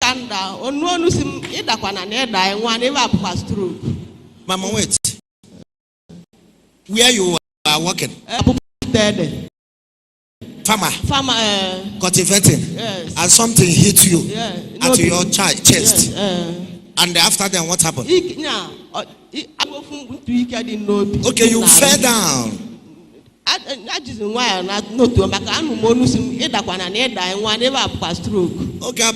Kanda, on one sim Idakwana Neda, and one ever passed through. Mama, wait. Where you are working? Farmer cultivating, yes. And something hit you at your chest. Yes. And after then, what happened? Okay, you fell down. That is why not to pass through. Okay,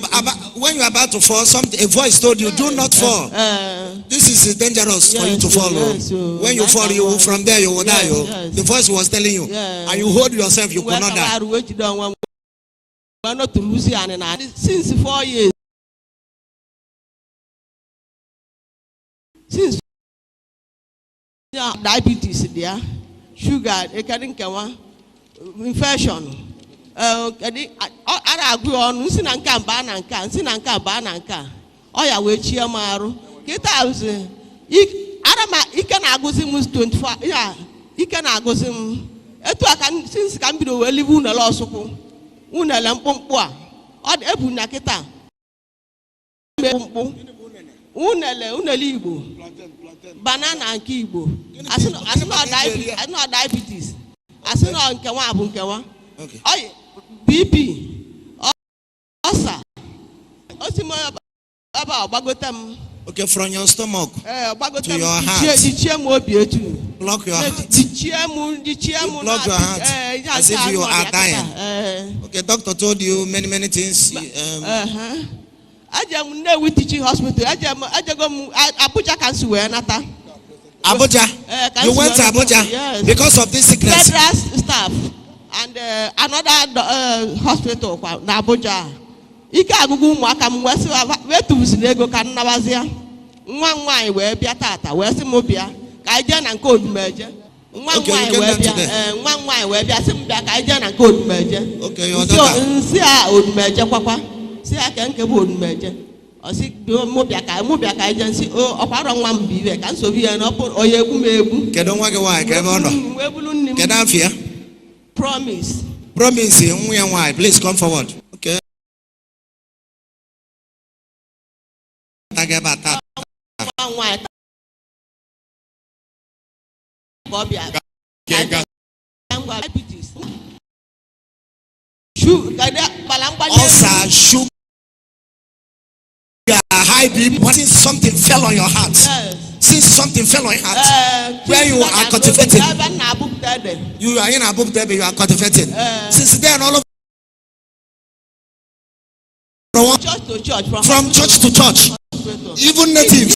when you're about to fall, a voice told you, do not fall. This is dangerous for you to fall. When you fall, you from there you will die. The voice was telling you, and you hold yourself, you cannot die. Not to lose since 4 years. Since diabetes there. Sugar, infection. I agree on Sinanka Bananka, Sinanka Bananka. Oh, yeah, we cheer Maru. Get out. Arama, he can agosimus 24. Yeah, he can agosim. Since can be the well live una lawsuit. Una lampompoa. Odd Ebunaketa. Una libo. Banana and kibo. As not diabetes. As not Kawa. Okay. Oh, BP. Osa. Osimo about Bagotam. Okay, from your stomach to your heart. Block your heart. Block your heart. As if you are dying. Okay, doctor told you many things. I with teaching hospital. Abuja cancer where nata. Abuja. You went to Abuja because of this sickness. Federal staff and another hospital na Abuja. Ike agugu mwaka mwesi wetu usilego kanabazia. Nwa we bia tata we si mobia. Ka ije na nke Odumeje. Nwa we bia si mbia ka ije na nke Odumeje. Okay, your daughter. Nsi a Odumeje kwakwa. Si aka nke bu Odumeje. Osi mobia ka agency o okwaro nwa mbiwe ka nsobi ya na oye egwu m egwu. Kedu nwa gị nwanyị ka ebe ọ nọ? Kedu afia? Promise. Promise nwa ya nwanyị, please come forward. Okay. Tagabata. Nwa Bobia. Also, sugar, high BP. Since something fell on your heart. Yes. Since something fell on your heart. Where you are cultivating. You are in Abu Dhabi, you are cultivating. Since then, all of from church to church. Even native.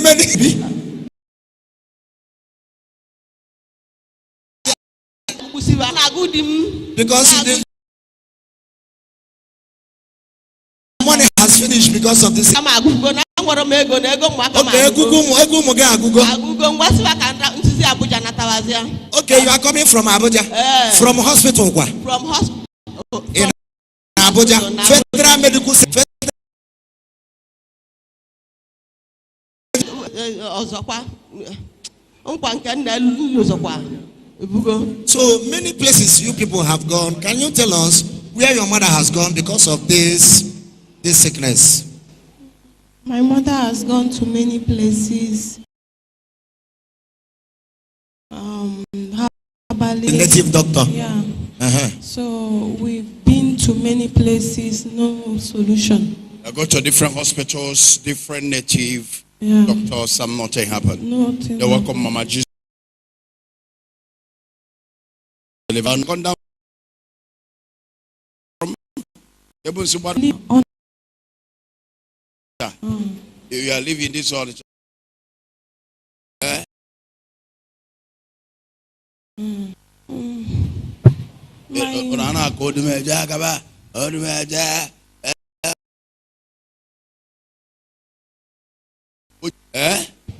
Native. Because the money has finished because of this. Okay, you are coming from Abuja. From hospital. From hospital. In Abuja. Federal Medical Center. So many places you people have gone. Can you tell us where your mother has gone because of this sickness? My mother has gone to many places. The native doctor. Yeah. So we've been to many places, no solution. I go to different hospitals, different native doctors, some nothing happened. Nothing. They welcome Mama Jesus. Gone down from you are living this all the time.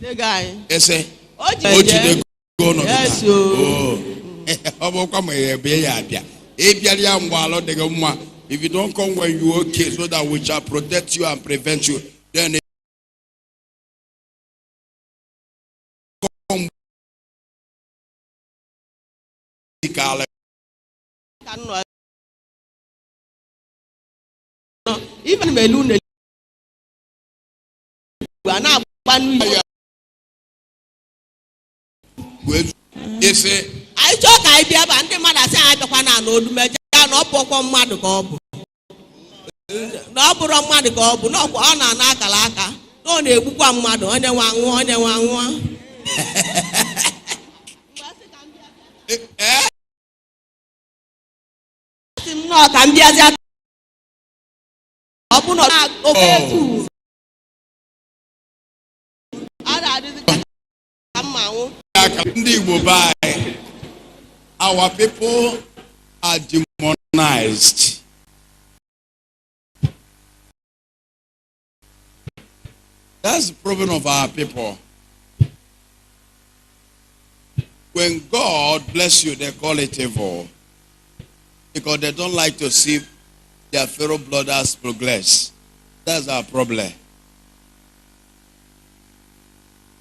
The guy. Yes, if you don't come when you okay, so that we shall protect you and prevent you, then physically. Even Melune. You say, I talk idea about the mother say I don't know Odumeje no pokon mad ko bu. No buru mad ko bu no ko na na akalaka. No na egbukwa mmadu onye nwa nwa. No can be as open okay too. Our people are demonized. That's the problem of our people. When God bless you, they call it evil. Because they don't like to see their fellow brothers progress. That's our problem.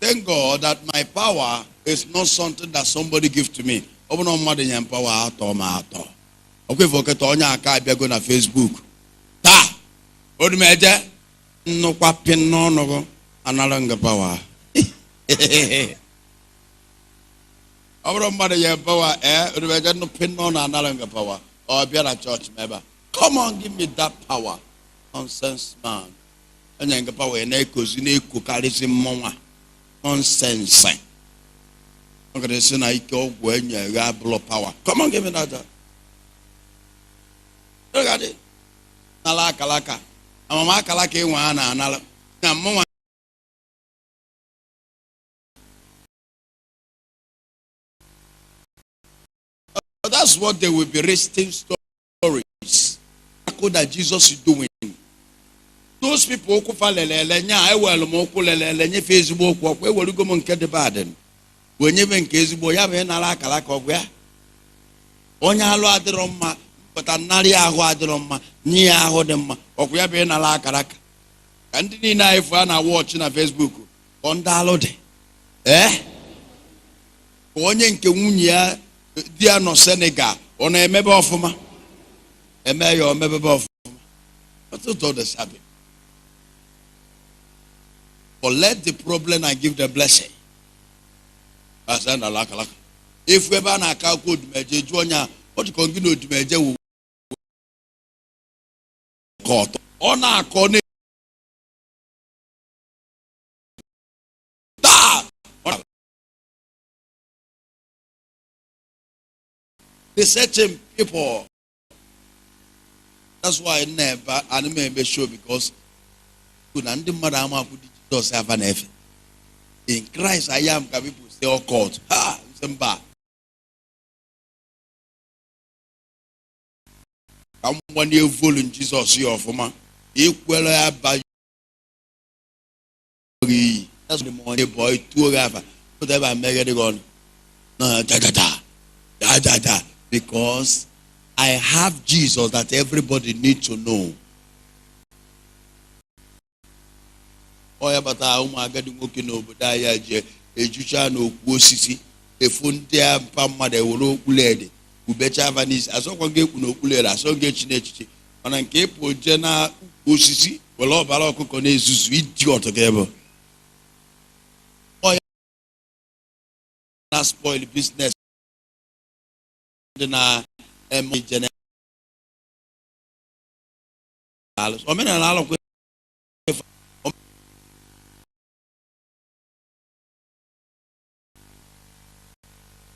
Thank God that my power is not something that somebody gives to me. Open on mother and power out. Okay, forget on your car, go na Facebook. Ta! Odumeje no kwapin no analanga power. Open mother and power Odumeje no pin no analanga power. Or be a church member. Come on, give me that power. Nonsense man. And then power and echoes in a cookalism mama. Nonsense. I'm going to say, I go when you have blood power. Come on, give me that. Look at it. Nalaka. I'm a makalaki one and I'm that's what they will be resting stories. That Jesus is doing. Those people who follow Facebook, where will you go and get the burden? When you make case, boy, have an alaka of where? Onya adroma, but Anaria adroma, near Hodema, or we have been alaka. And if I watching on Facebook, on download. Onyen Kumunia, dear no Senegal, on a member of a mayor or member of. What's all the Sabbath? But let the problem and give the blessing. If we ban a cow good Odumeje Junior, what you continue to Odumeje court on our corner. The certain people. That's why I never anime show because does have an F. In Christ I am can people say all called. Ha Simba. Come when you fall in Jesus your former equal by that's the money boy to have whatever mega gone. No da because I have Jesus that everybody needs to know. Oya bata umu agadi nwoke na obodo aya je ejucha na okwu osisi efu ndị a mpa mmadụ ewere okwulede ubecha avanis asọkwa ga ekwu na okwulede asọ ga echi n'echiche mana nke ịpụ je na osisi were ọbara ọkụkọ na-ezuzu idiot ga ebe oya na spoil business dị na eme general omenala alụkwa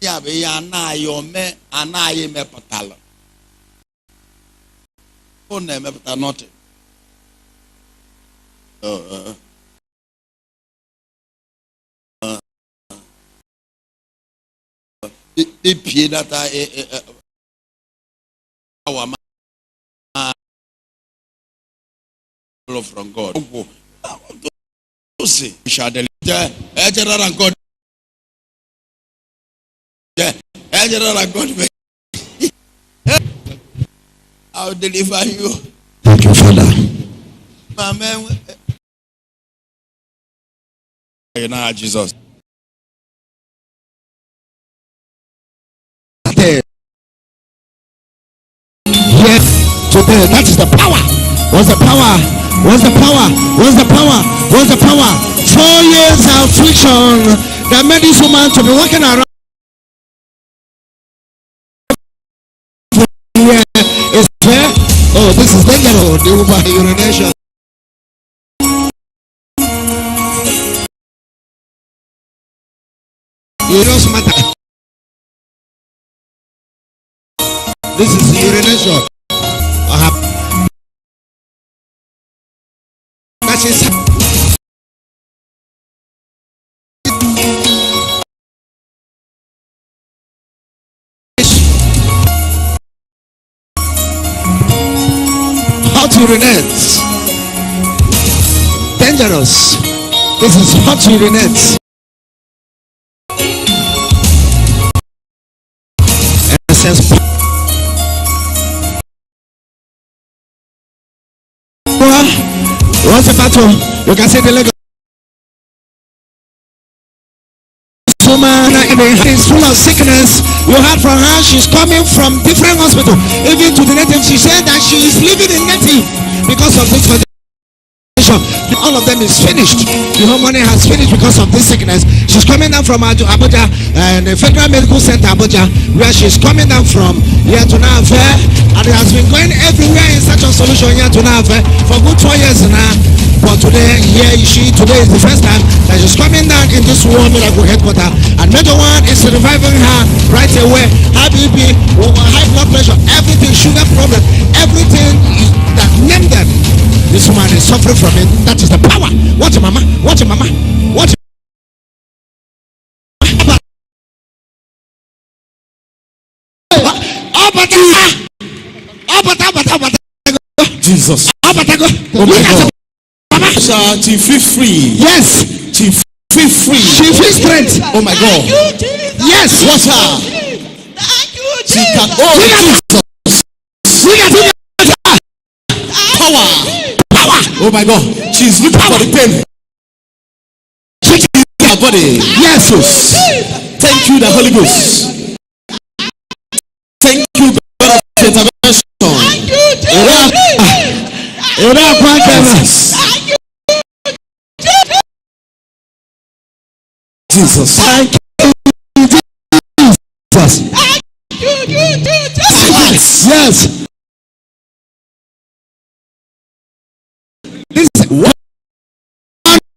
ya be ya anaghị mepụtala ọ na-emepụta nothing. Ipie data our from God. To say shall deliver God. God. I'll deliver you. Thank you, Father. Amen. You know Jesus. That is the power. What's the power? What's the power? What's the power? What's the power? 4 years affliction that made this woman to be walking around. Here is where? Oh, this is dangerous. The woman urination. It doesn't matter. This is urination. That is hot urinates. Dangerous. This is hot urinates. What's the battle? You can see the leg. Woman is full of sickness. You heard from her. She's coming from different hospital. Even to the native, she said that she is living in native because of this condition. All of them is finished. The whole money has finished because of this sickness. She's coming down from Abuja and the Federal Medical Center Abuja, where she's coming down from here to now, and it has been going everywhere in search of solution here to now for good 4 years now. But today is the first time that she's coming down in this World Miracle Headquarters, and Major One is reviving her right away. High BP, high blood pressure, everything, sugar problem, everything that name them. This woman is suffering from it. That is the power. Watch it, mama. Watch it, mama. Watch it. Jesus. Oh my God. She feels free. Yes. She feels free. She feels strength. Oh my God. Yes. Watch her. She can. Oh Jesus. Power. Oh my God, she's looking for the pain. Her body. Yes. Thank you, the Holy Ghost. Thank you, God of intervention. Jesus. Thank you, Jesus. Yes. This is what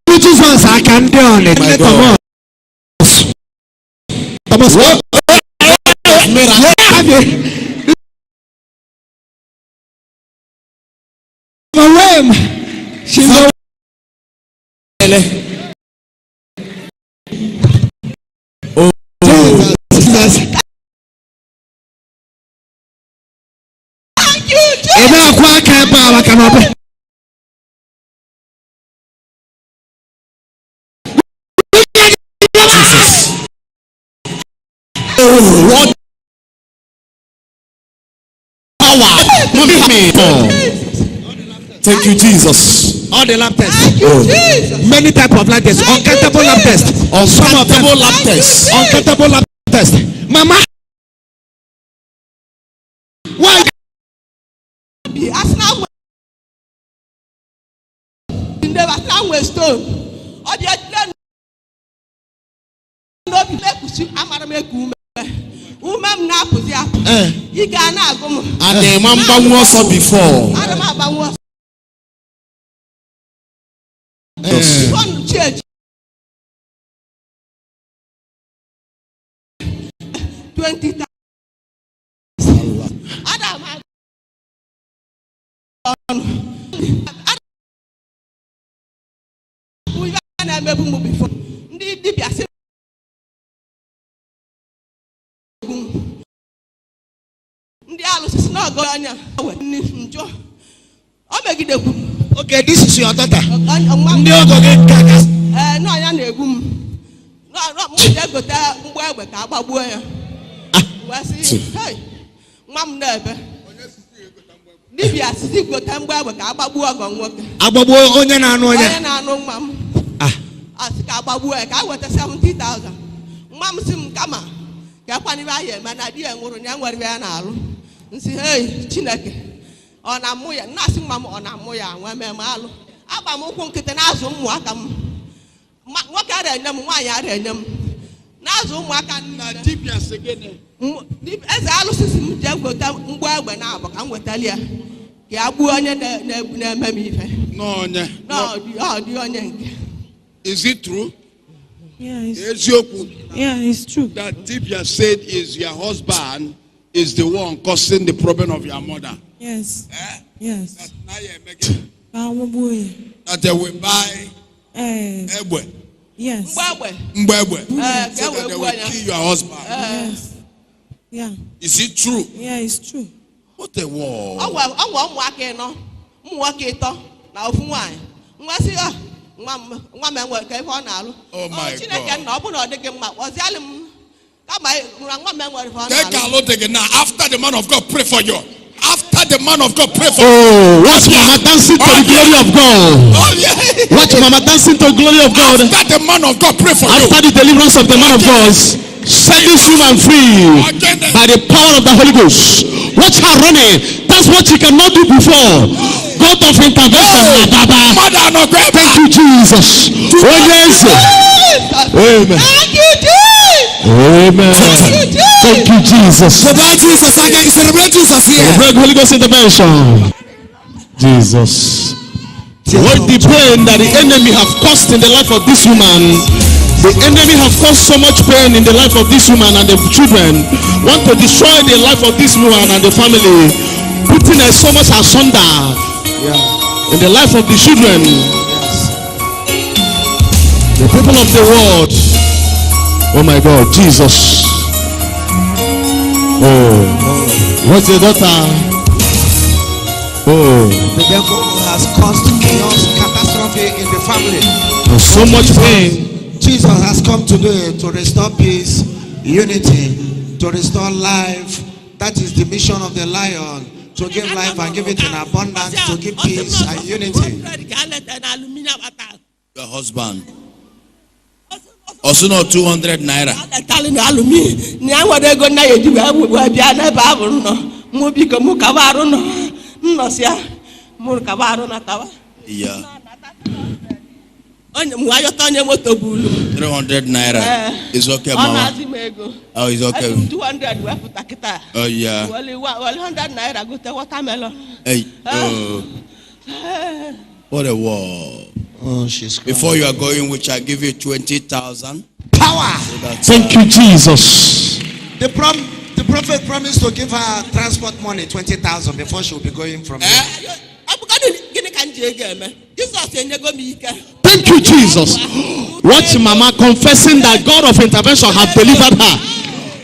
Jesus I can do on it. My God. Thomas, what? She's a oh Jesus. Thank you, Jesus. Oh, what power! Thank you, Jesus. All the lab tests. Many type of lab tests. Uncountable lab tests. Uncountable lab tests. Uncountable lab tests. Mama, why? Before. Church. 20,000. Okay, this is your daughter. ọ na-amụ ya na-asị mma m ọ na-amụ ya nwa mmemme alụ agba m ụkwụ nkịtị na-azụ ụmụaka m nwoke ara enye m nwaanyị ara enye m na-azụ ụmụaka eze alụsịsị m jee gweta mgbe egbe na-abụ ka m wetali ya ka ya gbuo onye na-eme m ife ọ dị onye nke. Is it true? Yeah, it's true. That Dibia said is your husband is the one causing the problem of your mother. Yes. Yes. That now you're making. That they will buy Ebwe. Yes. Mbwebwe. So that they will kill your husband. Yes. Yeah. Is it true? Yeah, it's true. What a war. Oh my God. Now, after the man of God pray for you. After the man of God pray for you. Watch Mama dancing to the glory of God. Oh yeah. Watch Mama dancing to the glory of God. After the man of God pray for you. After the deliverance of the man of God, set this woman free by the power of the Holy Ghost. Watch her running. That's what she cannot do before. God of intervention. Thank you, Jesus. Oh yes. Amen. Thank you, Jesus. Amen. Thank you, Jesus. Celebrate Jesus again. Celebrate Jesus here. Celebrate Holy Ghost intervention. Jesus. What the pain that the enemy have caused in the life of this woman, the enemy have caused so much pain in the life of this woman and the children, want to destroy the life of this woman and the family, putting so much asunder in the life of the children, the people of the world. Oh my God, Jesus. Oh, what's the daughter? Oh, the devil has caused chaos, catastrophe in the family. And so much pain. Jesus has come today to restore peace, unity, to restore life. That is the mission of the lion, to give life and give it in abundance, to give peace and unity. Your husband. Also not 200 naira. Yeah. 300 naira. It's okay, Mama. Oh, it's okay. 200. Oh, yeah. 100 naira go to watermelon. Hey, what a war. Oh, she's crying. Before you are going, which I give you 20,000. Power. So thank you, Jesus. The prophet promised to give her transport money, 20,000, before she will be going from here. Thank you, Jesus. Watch Mama confessing that God of intervention have delivered her.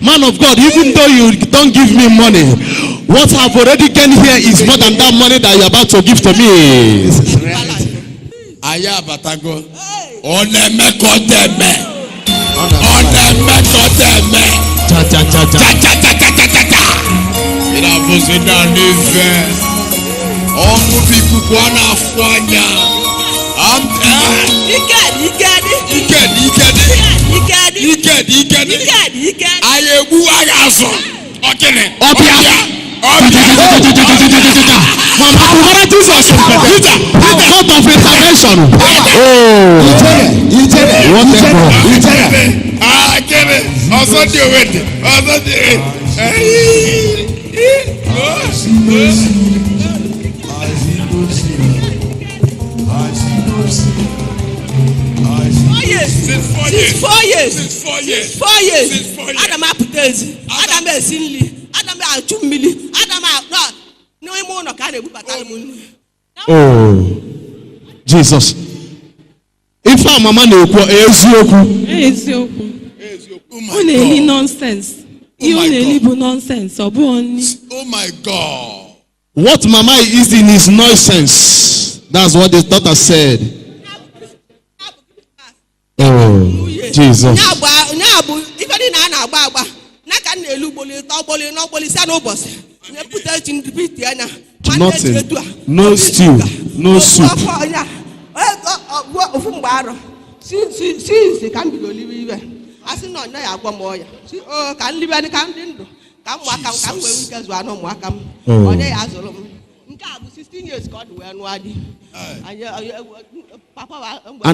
Man of God, even though you don't give me money, what I've already gained here is more than that money that you're about to give to me. This is reality. Aya batago. Onemekoteme. Onemekoteme. Cha cha cha cha. Cha cha cha cha cha cha cha. Ina buzina nive. Omu biku kwana afwanya. Ikedi. Ayebu agaso. Okene. Obia. Mama, what Jesus? Peter, God of intervention. Oh, also do it. Since 4 years. Adam aputezi. Adam esinli. Adam achumili. Adam no imo no ka na ebubata mu. Oh, Jesus. If our mama na-ekwu eziokwu. Oh na-eli nonsense. You na-eli bụ nonsense. Ọ bụ only. Oh my God. What mama is in is nonsense. That's what the daughter said. Oh, Jesus. Nyabu ifedi na agba. Na ka na elu gboli sa no boss. Ne puta chin repeat anya. Nothing. No stew, no soup. Ofu mgbaro. Si ka mbi olive ibe. Asi no na ya agwa mo ya. Si o ka nlibe ni ka ndi ndu. Ka mwa ka we wike zu anu mwa ka m. Onye ya azuru m. Nke a 15 years God were no adi. And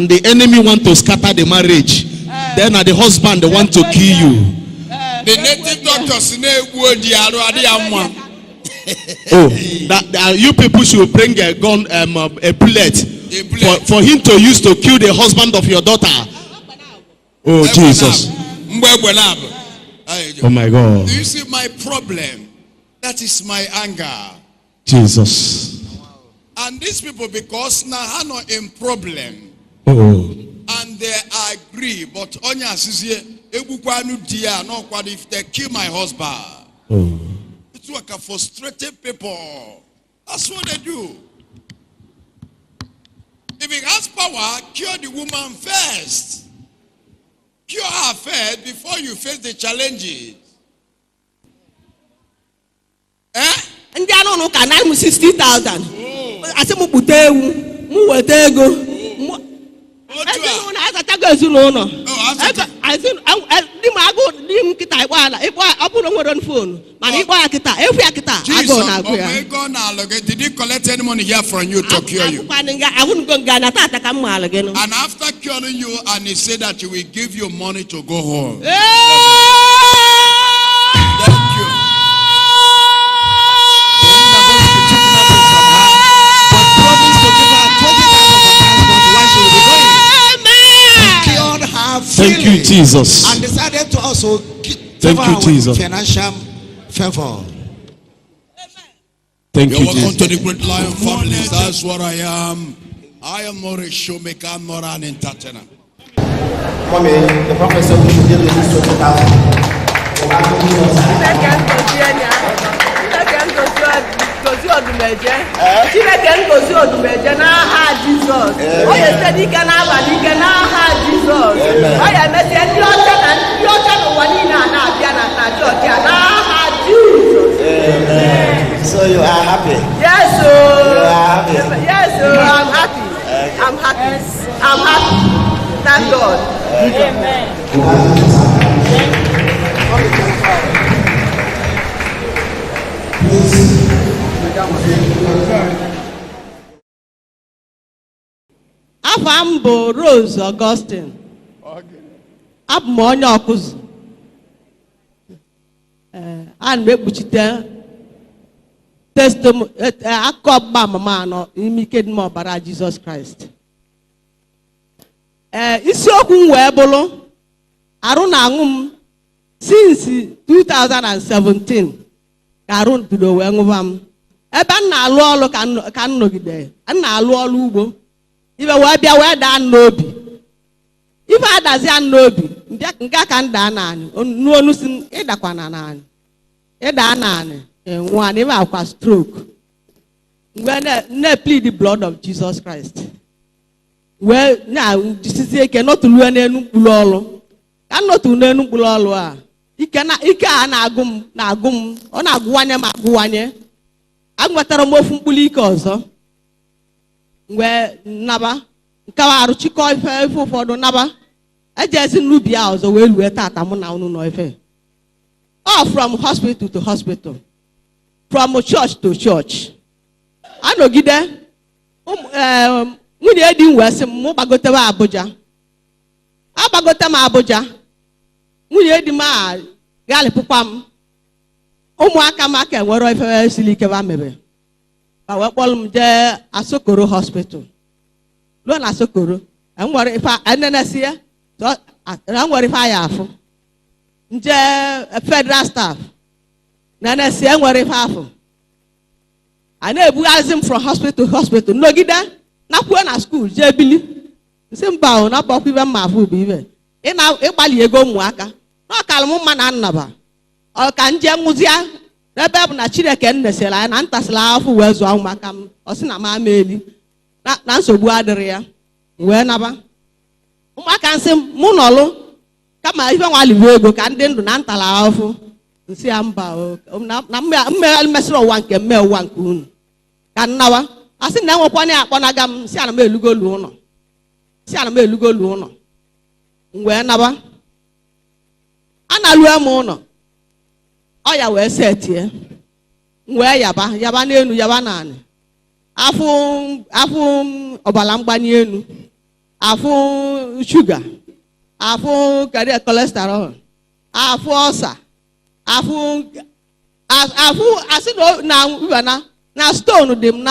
the enemy want to scatter the marriage. Then the husband they want to kill you. The native doctors Oh, that you people should bring a gun, a bullet for him to use to kill the husband of your daughter. Oh Jesus! Oh my God! Do you see my problem? That is my anger. Jesus! And these people, because now are not in problem, and they agree, but Onya says, if they kill my husband, it's like a frustrated people. That's what they do. If he has power, cure the woman first. Cure her first before you face the challenges. And I don't know, can I 60,000? I said, I think did he collect any money here from you to cure you? And after curing you, and he said that he will give you money to go home. Thank you. Thank you, Jesus. And decided to also thank you, Jesus. Financial favor. Thank you, welcome Jesus. to the Great Lion family. That's what I am. I am not a showmaker. I'm not an entertainer. Mommy, the prophet said we should give you this 20,000. Odumeje. Chineke ngozi Odumeje n'aha Jizọs. Onye site n'ike n'abalị ike n'aha Jizọs. Onye mesie ndị ọcha na ndị ọcha n'ụwa niile a na-abịa na chọọchị a n'aha Jizọs. Amen. So you are happy? Yes, You are happy? Yes, I'm happy. I'm happy. I'm happy. Thank God. Amen. Afa m bụ Rose Augustine. Abụ m onye Akwuzu. A na-ekpuchite testimony akụkọ ọgbụgba mama anọ n'ime ike dị ọbara Jesus Christ. Isiokwu m wee bụrụ arụ na-aṅụ m since 2017 ka arụ bido wee ṅụba m. Ebe m na-alụ ọrụ ka m nọgide, m na-alụ ọrụ ugbo. Ibe wee bịa wee daa n'obi. Ibe adazi n'obi, nke ka m daa naanị, n'onu si ịdakwana naanị. Ịda naanị, nwa na ibe akwa stroke. Mgbe na-plead the blood of Jesus Christ. Wee na-jisizie ike nọtụlue n'enu mkpụrụ ọrụ. Ka nọtụ n'enu mkpụrụ ọrụ a, ike a na-agụ m, ọ na-agụwanye ma agụwanye. Agwetara m ofu mkpụrụ ike ọzọ. Wee naba nkawa arụchikọ ife ụfọdụ naba ejezi n'ubi a ọzọ wee lue tata mụ na unu nọ ife. From hospital to hospital, from church to church. Anọgide nwunye di m wee sị m mụ gbagotebe Abuja. Agbagote m Abuja, nwunye di m a galịpụkwa m. Ụmụaka m aka enwere ife siri ike ba mebe. Wee kpọrọ m jee Asokoro hospital. Ruo na Asokoro, enwere ife enenesi ya, enwere ife aya afụ. Nje federal staff nenesi enwere ife afụ. A na-ebughazi m from hospital to hospital. Nọgide nakwuo na school jee bili. Nsị mba ahụ na bọkwa ibe mma afụ bụ ibe. Ịgbalị ego ụmụaka. N'ọkara m mma na nnaba. Ọ ka nje nwụzia. Ebe bụ na Chineke nnesịrị anyị na ntasịla afọ wee zụọ ụmụaka m. Ọ sị na m ama eli na nsogbu adịrị ya. Wee naba. Ụmụaka nsị mụ nọlụ kama ife nwaliwe ego ka ndị ndụ na ntala afọ. Nsị ya mba na mmesịrị ụwa nke mme ụwa nke unu. Ka nnawa. A sị na enwekwanye akpọnaga m si ana m elugolu ụlọ. Si ana m elugolu ụlọ. Wee naba. A na-alụe m ụlọ. Ọ ya wee setie. Wee yaba n'elu yaba naanị. afụ ọbara mgbali elu, afụ shuga, afụ cholesterol, afụ ọsa, afụ asị na stone dị m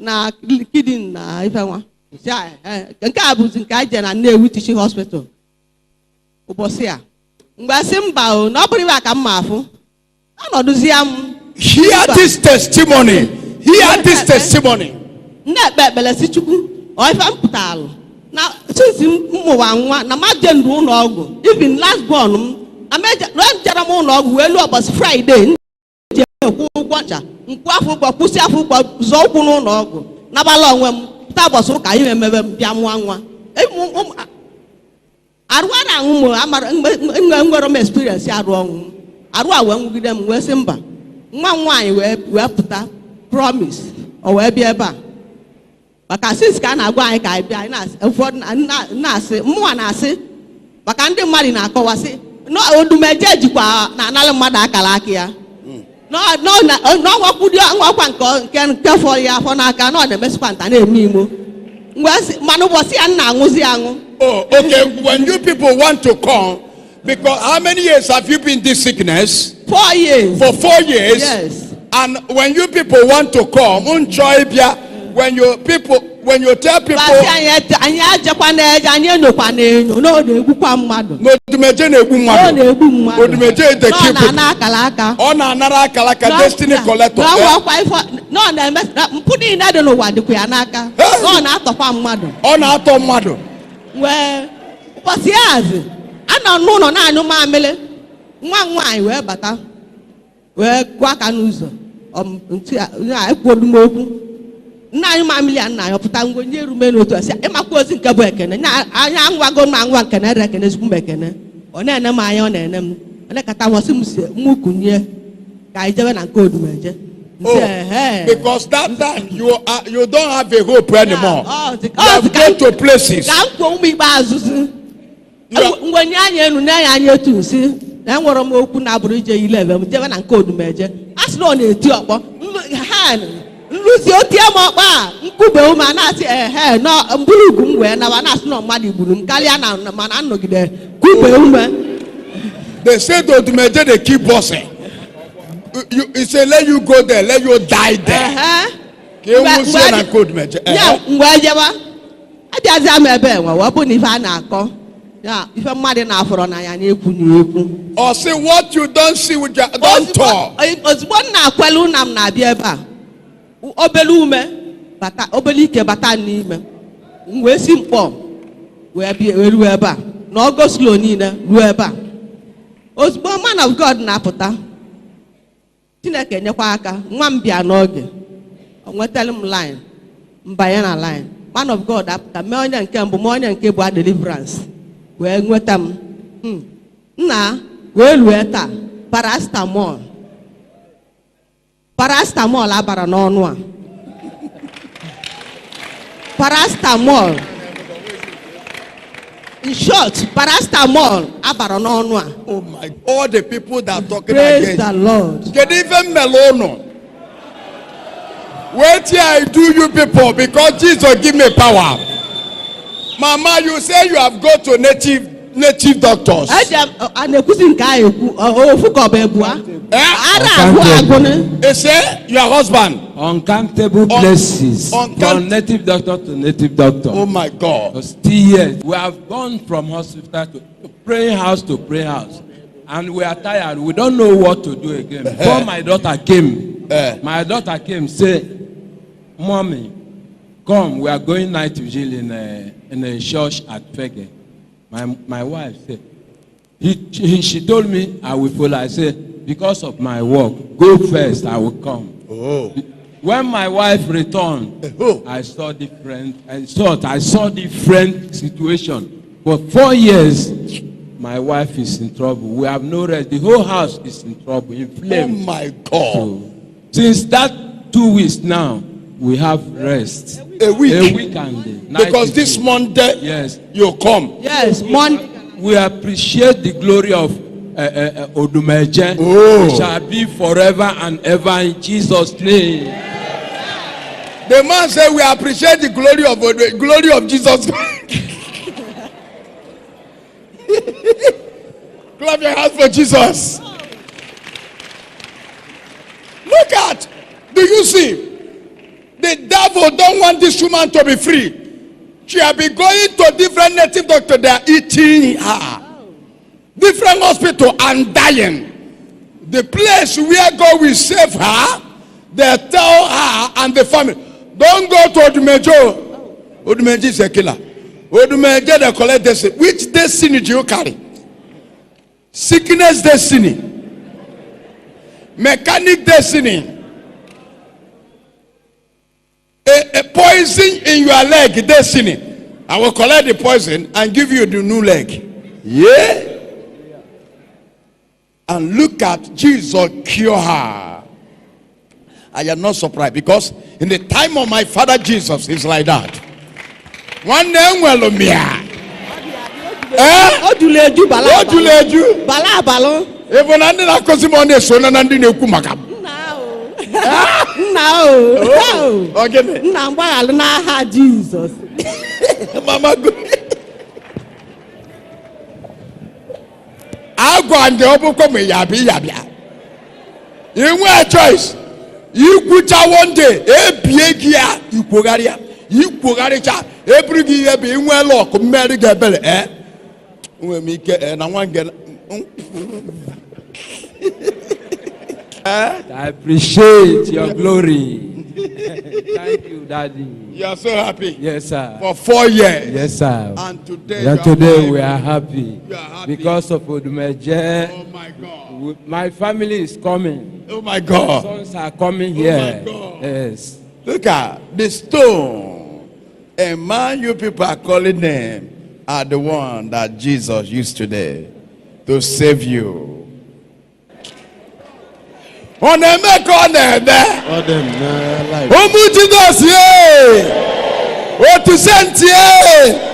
na kidney na ife nwa. Nke a bụzi nke anyị je na Nnewi Teaching Hospital ụbọchị a. Mgbe asị mba o na ọ bụrụ iwe ka m ma afụ ọnọdụzie m. Hear this testimony. Hear this testimony. Nne ekpe ekpere si Chukwu ọ ife m pụtalụ na since mmụwa nwa na maje ndụ ụlọ ọgwụ even last born m jere m ụlọ ọgwụ wee lụọ ụbọchị Friday ji ekwu ụgwọ ncha nkwu afọ ụgwọ kwụsị afọ ụgwọ zọọ ụkwụ n'ụlọ ọgwụ nabala onwe m pụta ụbọchị ụka ihe emebe m bịa mụọ nwa arụ a na-aṅụ m nwere m experience arụ ọnwụ arụ a wee nwugide m wee sị mba nwa m nwaanyị wee pụta promise o wee bịa ebe a maka since ka a na-agwa anyị ka anyị bịa ụfọdụ na-asị mmụọ na-asị maka ndị mmadụ na-akọwasị na Odumeje jikwa na analụ mmadụ akara aka ya n'ọnwakwa nke fọrọ ya afọ n'aka na ọ na-emesikwa nta na-eme imo mana ụbọchị ya na-aṅụzi aṅụ. Oh, okay. When you people want to come, because how many years have you been this sickness? 4 years. For 4 years. Yes. And when you people want to come, when you tell people, anyị ajekwa n'eje anyị enyokwa n'enyo na ọ na-egbukwa mmadụ. Odumeje na-egbu mmadụ. Ọ na-egbu mmadụ. Odumeje is the keeper. Ọ na-ana akara aka. Ọ na-anara akara aka destiny collector. Ọ na-eme mpụ niile dị n'ụwa dịkwa ya n'aka. Ọ na-atọkwa mmadụ. Ọ na-atọ mmadụ. Wee ụbọchị azị anọ n'ụlọ na-anyụ mamịrị nwa nwaanyị wee bata wee gwa aka n'ụzọ ekwodu m okwu nna anyị mamịrị ya nna anyị pụta ngwe nye erume n'otu asị ịmakwa ozi nke bụ ekene anya anwago m anwa nkene dị ekene ezigbo m ekene ọ na-ene m anya ọ na-ene m ọ na-ekata nwasị m si m kunye ka anyị jebe na nke Odumeje. Because that time you don't have a hope anymore. You have gone to places. Ka m kwuo ụmụ ikpeazụ ngwe nye anyị enu na anya etu si na enwere m okwu na abụrụ ije 11 m jebe na nke Odumeje a sị na ọ na-eti ọkpọ nrụzi otie m ọkpọ a nkwube ume a na-asị na mbụrụ ugwu m wee naba na-asị na mmadụ igburu m karịa na mana nnọgide kwube ume. They say the Odumeje they keep bossing. You say let you go there, let you die there. Mgbe jeba abịazi ama ebe enwe ọ bụ na ife a na-akọ ife mmadụ na-afọrọ na ya na-ekwu n'ekwu. Or say what you don't see with your don't talk. Ozugbo m na-akwelu na m na-abịa ebe a obele ume bata obele ike bata n'ime m wee si mkpọ wee ruo ebe a na ogo slow niile ruo ebe a ozugbo man of God na-apụta Chineke nyekwa aka nwa m bịa n'oge o nwetara m line mbanye na line man of God apụta mee onye nke mbụ mee onye nke bụ deliverance wee nweta m nna wee rue taa paracetamol abara n'ọnụ a paracetamol in short paracetamol abara n'ọnụ a. Oh my, all the people that are talking praise against the Lord. Can even melono. Wait here I do you people because Jesus give me power. Mama, you say you have gone to native doctors. They say your husband. Uncountable places from native doctor to native doctor. Oh my God. Still yet, we have gone from hospital to praying house to praying house. And we are tired. We don't know what to do again. Before my daughter came, say, Mommy, come, we are going night vigil in a church at Fege. My wife said, she told me I will follow. I said, because of my work, go first, I will come. Oh. When my wife returned, I saw different situation. For 4 years, my wife is in trouble. We have no rest. The whole house is in trouble, in flames. Oh my God. So, since that 2 weeks now, we have rest. A week and because this Monday, yes, you come. Yes, Monday. We appreciate the glory of Odumeje. Oh. It shall be forever and ever in Jesus' name. The man said, we appreciate the glory of Jesus. Clap your hands for Jesus. Look at, do you see? The devil don't want this woman to be free. She have been going to different native doctors. They are eating her. Different hospital and dying. The place where God will save her, they tell her and the family, don't go to Odumeje. Odumeje is a killer. Odumeje, they collect destiny. Which destiny do you carry? Sickness destiny. Mechanic destiny. A poison in your leg destiny. I will collect the poison and give you the new leg. Yeah. And look at Jesus cure her. I am not surprised because in the time of my father Jesus, it's like that. One name will me. Oduleju bala. Oduleju bala balo. Even under that cosmon so na ndi na kumaka. No. Okay. Na mgbaghalu n'aha Jesus. Mama go. Agwa and the obuko me yabia. You have a choice. You put one day, Biegia, you Pogaria, you Pogaricha, every year being well off, marry Gabelle, We make it and I want to get. I appreciate your glory. Thank you, Daddy. You are so happy. Yes, sir. For 4 years. Yes, sir. And today, we are happy. You are happy because of Odumeje. Oh my God. My family is coming. Oh my God. My sons are coming here. My God. Yes. Look at the stone. A man you people are calling them are the one that Jesus used today to save you. Ohanemere there. Omu Jesus ye. Otu senti ye.